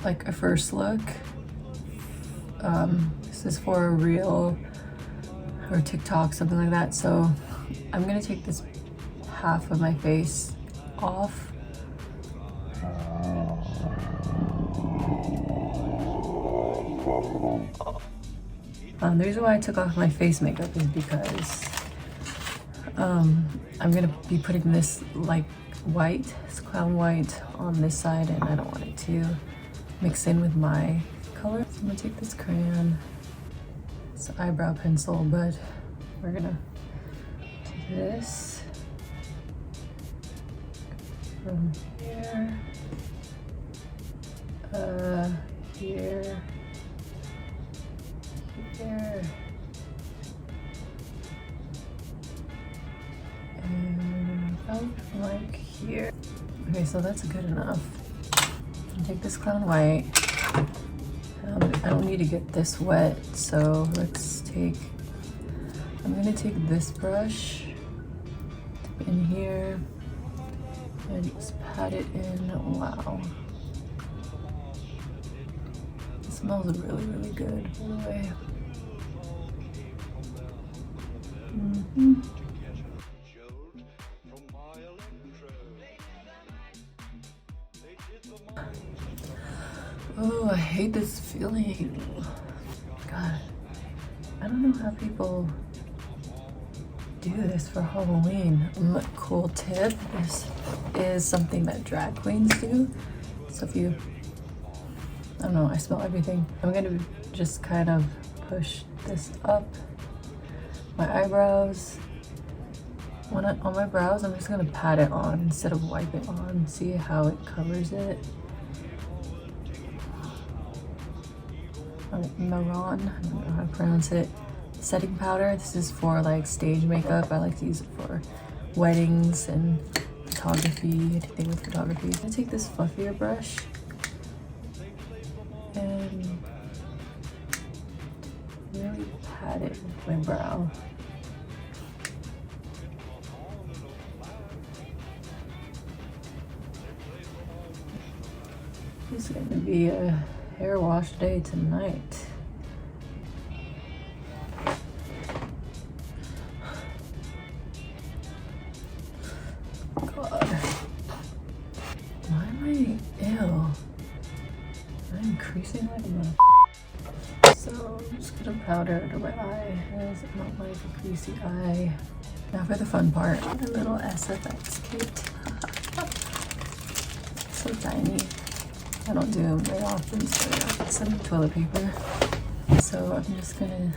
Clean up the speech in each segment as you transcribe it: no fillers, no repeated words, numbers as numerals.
like a first look. This is for a reel or TikTok, something like that. So I'm gonna take this half of my face off. The reason why I took off my face makeup is because I'm gonna be putting this like white, this clown white on this side, and I don't want it to mix in with my color. So I'm gonna take this crayon, it's an eyebrow pencil, but we're gonna take this from here, here, here, and about like here. Okay, so that's good enough. I'll take this clown white. I don't need to get this wet, so I'm gonna take this brush, dip in here, and just pat it in. Wow. It smells really, really good, by the way. Oh, I hate this feeling. God, I don't know how people do this for Halloween. Cool tip, this is something that drag queens do. So if you, I don't know, I smell everything. I'm gonna just kind of push this up my eyebrows. On my brows, I'm just gonna pat it on instead of wipe it on. See how it covers it. Marron, I don't know how to pronounce it. Setting powder. This is for like stage makeup. I like to use it for weddings and photography, anything with photography. I'm gonna take this fluffier brush and really pat it with my brow. It's gonna be a hair wash day tonight. God. Why am I ill? I'm increasing like a So I'm just gonna powder under my eye because I don't like a creasy eye. Now for the fun part, my little SFX kit. So tiny. I don't do them very often, so I got some toilet paper. So I'm just gonna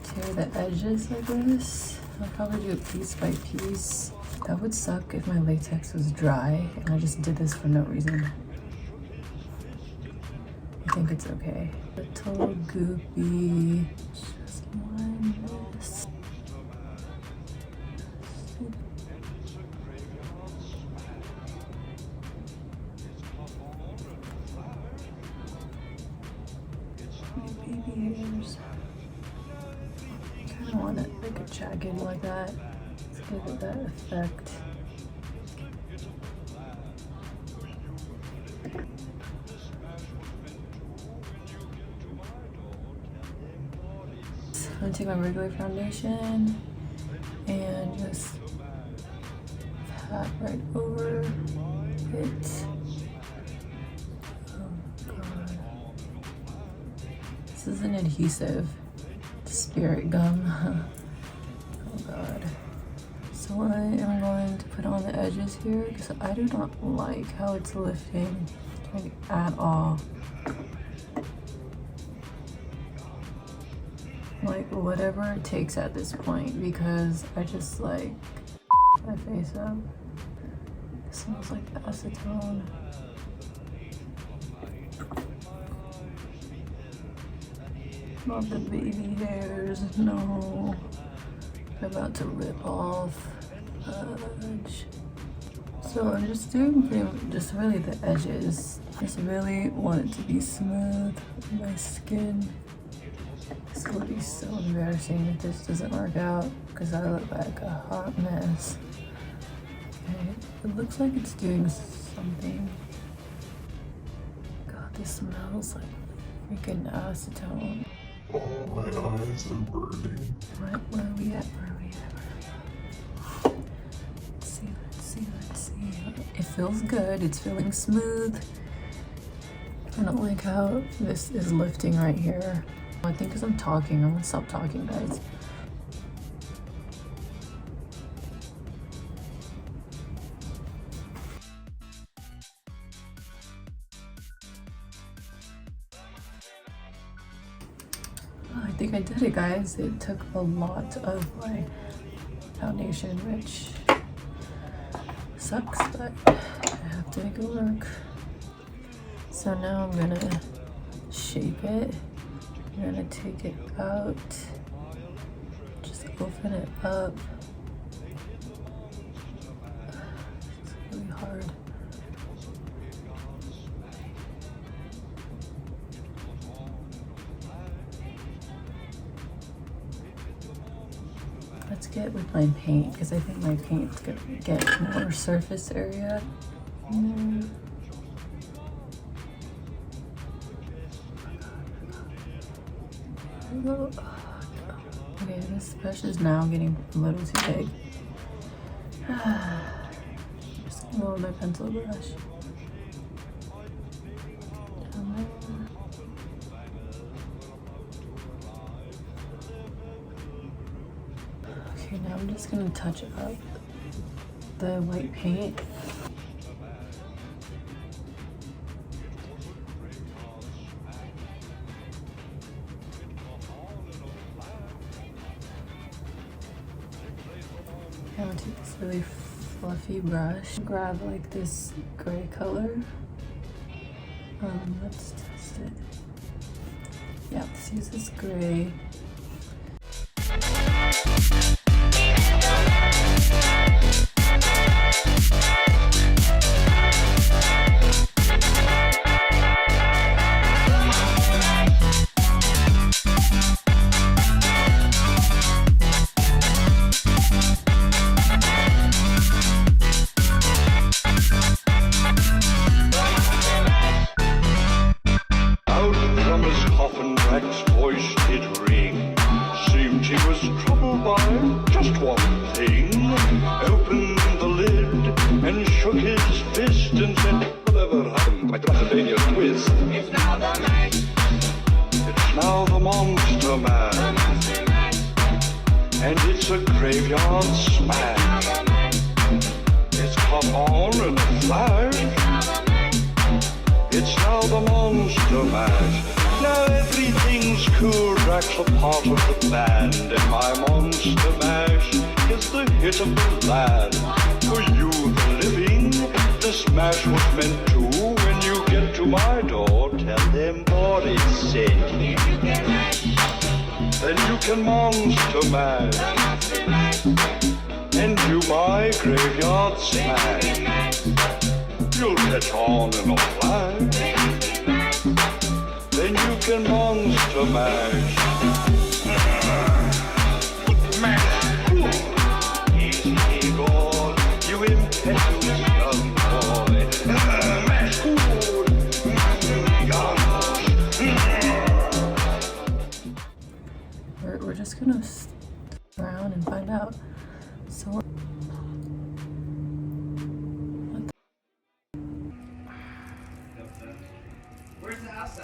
tear the edges like this. I'll probably do it piece by piece. That would suck if my latex was dry and I just did this for no reason. I think it's okay. Little goopy. Just line this. Baby hairs. I kind of want it like a jagged like that. Let's give it that effect. I'm gonna take my regular foundation and just pat right over it. This is an adhesive, spirit gum. Oh God. So I am going to put on the edges here because I do not like how it's lifting, like at all. Like whatever it takes at this point because I just like my face up. It smells like acetone. Not the baby hairs, no. They're about to rip off. Fudge. So I'm just doing pretty much just really the edges. Just really want it to be smooth on my skin. This will be so embarrassing if this doesn't work out because I look like a hot mess. Okay, it looks like it's doing something. This smells like freaking acetone. Oh, my eyes are burning. Where are we at? Let's see. It feels good. It's feeling smooth. I don't like how this is lifting right here. I think because I'm talking. I'm gonna stop talking, guys. I think I did it, guys. It took a lot of my foundation, which sucks, but I have to make it work. So now I'm gonna shape it. I'm gonna take it out, just open it up. It's really hard. Let's get with my paint, because I think my paint's gonna get more surface area in there. Okay, this brush is now getting a little too big. Just gonna go with my pencil brush. Okay, now I'm just gonna touch up the white paint. I'm gonna take this really fluffy brush, grab like this gray color. Let's test it. Yeah, let's use this gray. Just one thing. Opened the lid and shook his fist and said, whatever happened, my Transylvania twist. It's now the man. It's now the Monster Man. The Monster Man. And it's a graveyard smash. It's caught on and flash. It's now the Monster Mash. Now everything's cool, Drax a part of the band, and my Monster Mash is the hit of the land. For you, the living, the smash was meant to. When you get to my door, tell them what it said. If you can mash, then you can Monster Mash. The Monster Mash. And do my graveyard smash. You'll catch on in a flash. Then you can Monster Mash. Mash. Easy gone, you impetuous young boy. Mash. We're just gonna around and find out. So Where's the house?